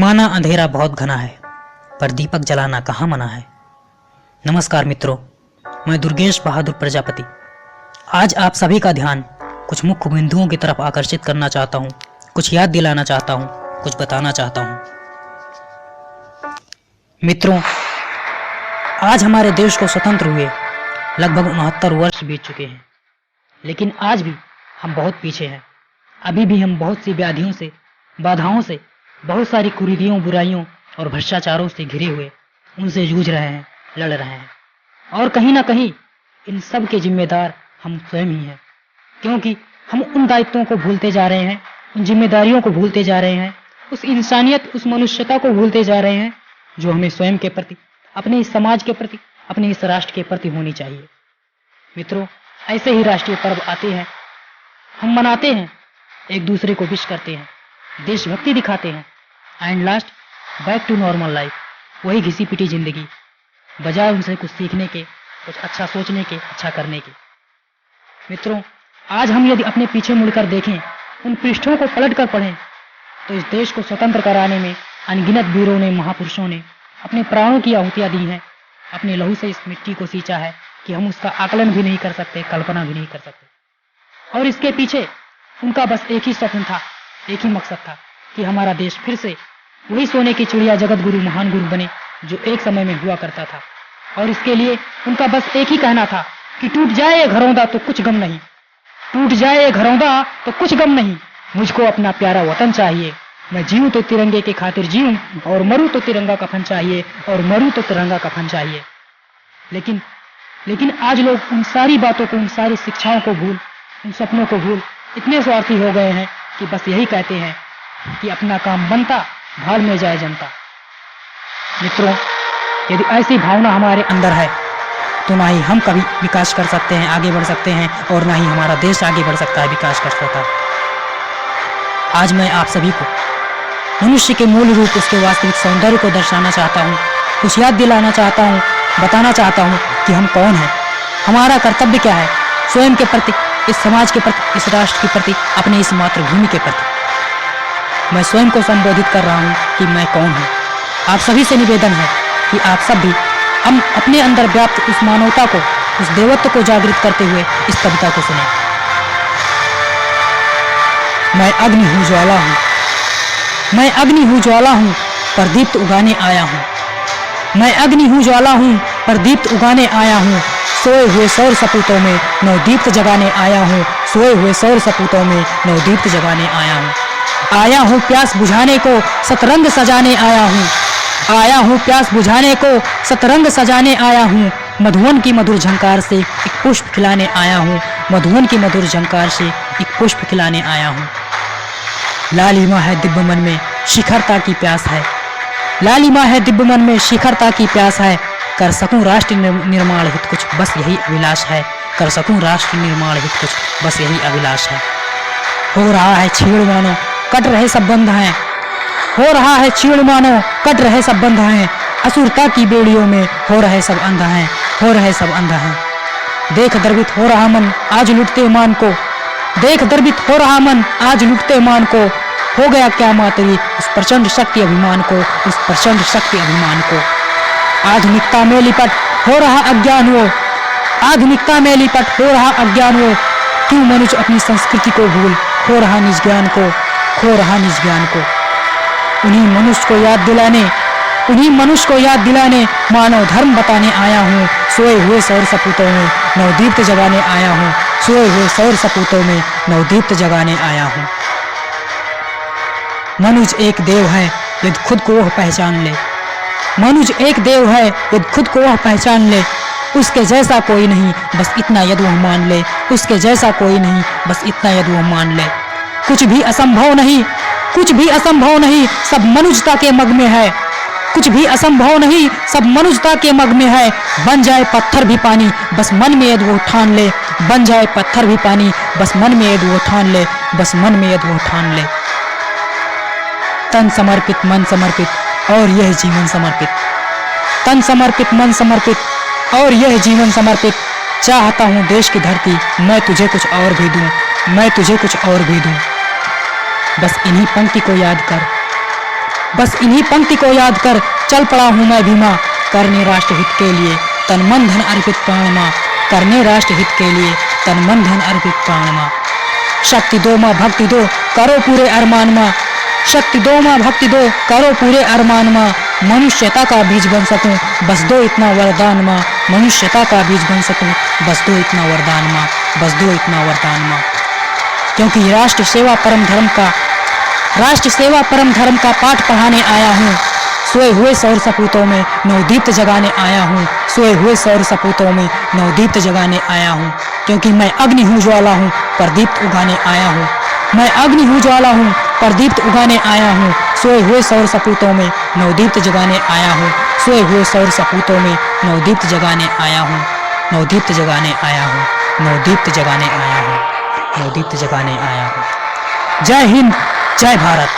माना अंधेरा बहुत घना है, पर दीपक जलाना कहाँ मना है। नमस्कार मित्रों, मैं दुर्गेश बहादुर प्रजापति आज आप सभी का ध्यान कुछ मुख्य बिंदुओं की तरफ आकर्षित करना चाहता हूँ, कुछ याद दिलाना चाहता हूँ, कुछ बताना चाहता हूँ। मित्रों, आज हमारे देश को स्वतंत्र हुए लगभग 69 वर्ष बीत चुके हैं, लेकिन आज भी हम बहुत पीछे हैं। अभी भी हम बहुत सी व्याधियों से, बाधाओं से, बहुत सारी कुरीतियों, बुराइयों और भ्रष्टाचारों से घिरे हुए उनसे जूझ रहे हैं, लड़ रहे हैं। और कहीं ना कहीं इन सब के जिम्मेदार हम स्वयं ही हैं, क्योंकि हम उन दायित्वों को भूलते जा रहे हैं, उन जिम्मेदारियों को भूलते जा रहे हैं, उस इंसानियत, उस मनुष्यता को भूलते जा रहे हैं जो हमें स्वयं के प्रति, अपने इस समाज के प्रति, अपने इस राष्ट्र के प्रति होनी चाहिए। मित्रों, ऐसे ही राष्ट्रीय पर्व आते हैं, हम मनाते हैं, एक दूसरे को विश करते हैं, देशभक्ति दिखाते हैं, and last back to normal life, वही घिसी पिटी जिंदगी, बजाय उनसे कुछ सीखने के, कुछ अच्छा सोचने के, अच्छा करने के। मित्रों, आज हम यदि अपने पीछे मुड़कर देखें, उन पृष्ठों को पलटकर पढ़ें, तो इस देश को स्वतंत्र कराने में अनगिनत वीरों ने, महापुरुषों ने अपने प्राणों की आहुतियां दी हैं, अपने लहू से इस मिट्टी को सींचा है कि हम उसका आकलन भी नहीं कर सकते, कल्पना भी नहीं कर सकते। और इसके पीछे उनका बस एक ही स्वप्न था, एक ही मकसद था कि हमारा देश फिर से वही सोने की चिड़िया, जगत गुरु, महान गुरु बने जो एक समय में हुआ करता था। और इसके लिए उनका बस एक ही कहना था कि टूट जाए ये घरौंदा तो कुछ गम नहीं, टूट जाए ये घरौंदा तो कुछ गम नहीं, मुझको अपना प्यारा वतन चाहिए, मैं जीऊं तो तिरंगे के खातिर जीऊं, और मरूं तो तिरंगा कफन चाहिए, और मरूं तो तिरंगा कफन चाहिए। लेकिन आज लोग उन सारी बातों को, उन सारी शिक्षाओं को भूल, उन सपनों को भूल इतने स्वार्थी हो गए हैं कि बस यही कहते हैं कि अपना काम बनता, भाड़ में जाए जनता। मित्रों, यदि ऐसी भावना हमारे अंदर है तो ना ही हम कभी विकास कर सकते हैं, आगे बढ़ सकते हैं, और ना ही हमारा देश आगे बढ़ सकता है, विकास कर सकता है। आज मैं आप सभी को मनुष्य के मूल रूप, उसके वास्तविक सौंदर्य को दर्शाना चाहता हूँ, कुछ याद दिलाना चाहता हूँ, बताना चाहता हूँ कि हम कौन हैं, हमारा कर्तव्य क्या है, स्वयं के प्रति, इस समाज के प्रति, इस राष्ट्र के प्रति, अपने इस मातृभूमि के प्रति। मैं स्वयं को संबोधित कर रहा हूँ कि मैं कौन हूँ। आप सभी से निवेदन है कि आप सब भी हम अपने अंदर व्याप्त उस मानवता को, उस देवत्व को जागृत करते हुए इस कविता को सुने। मैं अग्नि हूँ, ज्वाला हूँ, मैं अग्नि हूँ, ज्वाला हूँ, पर दीप्त उगाने आया हूँ। मैं अग्नि हूँ, ज्वाला हूँ, पर दीप्त उगाने आया हूँ, सोए हुए सौर सपूतों में नवदीप्त जगाने आया हूँ, सोए हुए सौर सपूतों में नवदीप्त जगाने आया हूँ। आया हूँ प्यास बुझाने को, सतरंग सजाने आया हूँ, आया हूँ प्यास बुझाने को, सतरंग सजाने आया हूँ, मधुवन की मधुर झंकार से एक पुष्प खिलाने आया हूँ, मधुवन की मधुर झंकार से एक पुष्प खिलाने आया हूँ। लालिमा है दिव्य मन में, शिखरता की प्यास है, लालिमा है दिव्य मन में, शिखरता की प्यास है, कर सकूं राष्ट्र निर्माण हित कुछ, बस यही अभिलाष है, कर सकूं राष्ट्र निर्माण हित कुछ, बस यही अभिलाष है। हो रहा है छीड़ मानो, कट रहे सब बंध हैं, हो रहा है छीड़ मानो, कट रहे सब बंध हैं, असुरता की बेड़ियों में हो रहे सब अंध हैं, हो रहे सब अंध हैं। देख द्रवित हो रहा मन, आज लुटते मान को, देख द्रवित हो रहा मन, आज लुटते मान को, हो गया क्या मातरी उस प्रचंड शक्ति अभिमान को, उस प्रचंड शक्ति अभिमान को। आधुनिकता में लिपट हो रहा अज्ञान वो, आधुनिकता में लिपट हो रहा अज्ञान वो, क्यों मनुष्य अपनी संस्कृति को भूल, खो रहा निज ज्ञान को, खो रहा निज ज्ञान को। उन्हीं मनुष्य को याद दिलाने, उन्हीं मनुष्य को याद दिलाने मानव धर्म बताने आया हूँ, सोए हुए सौर सपूतों में नवदीप्त जगाने आया हूँ, सोए हुए सौर सपूतों में नवदीप्त जगाने आया हूँ। मनुष्य एक देव है यदि खुद को वह पहचान ले, मनुष्य एक देव है यदि खुद को वह पहचान ले, उसके जैसा कोई नहीं बस इतना यदि वह मान ले, उसके जैसा कोई नहीं बस इतना यदि वह मान ले। कुछ भी असंभव नहीं, कुछ भी असंभव नहीं, सब मनुष्यता के मग में है, कुछ भी असंभव नहीं, सब मनुष्यता के मग में है। बन जाए पत्थर भी पानी बस मन में यदि वो ठान ले, बन जाए पत्थर भी पानी बस मन में यदि वो ठान ले, बस मन में यदि वो ठान ले। तन समर्पित, मन समर्पित, और यह जीवन समर्पित, तन समर्पित, मन समर्पित, और यह जीवन समर्पित। चाहता हूँ देश की धरती, मैं तुझे कुछ और भी दूं, मैं तुझे कुछ और भी दूं। बस इन्हीं पंक्ति को याद कर, बस इन्हीं पंक्ति को याद कर चल पड़ा हूँ मैं भी माँ, करने राष्ट्र हित के लिए तन मन धन अर्पित प्राण माँ, करने राष्ट्र हित के लिए तन मन धन अर्पित प्राण माँ। शक्ति दो माँ, भक्ति दो, करो पूरे अरमान माँ, शक्ति दो माँ, भक्ति दो, करो पूरे अरमान माँ। मनुष्यता का बीज बन सकूं, बस दो इतना वरदान माँ, मनुष्यता का बीज बन सकूं, बस दो इतना वरदान माँ, बस दो इतना वरदान माँ। क्योंकि राष्ट्र सेवा परम धर्म का पाठ पढ़ाने आया हूँ, सोए हुए सौर सपूतों में नवदीप्त जगाने आया हूँ, सोए हुए सौर सपूतों में नवदीप्त जगाने आया हूँ। क्योंकि मैं अग्नि हूँ, ज्वाला हूँ, प्रदीप्त उगाने आया हूँ, मैं अग्नि हूँ, ज्वाला हूँ, प्रदीप्त उगाने आया हूँ। सोए हुए सौर सपूतों में नवदीप्त जगाने आया हूँ, सोए हुए सौर सपूतों में नवदीप्त जगाने आया हूँ, नवदीप्त जगाने आया हूँ, नवदीप्त जगाने आया हूँ, नवदीप्त जगाने आया हूँ। जय हिंद, जय भारत।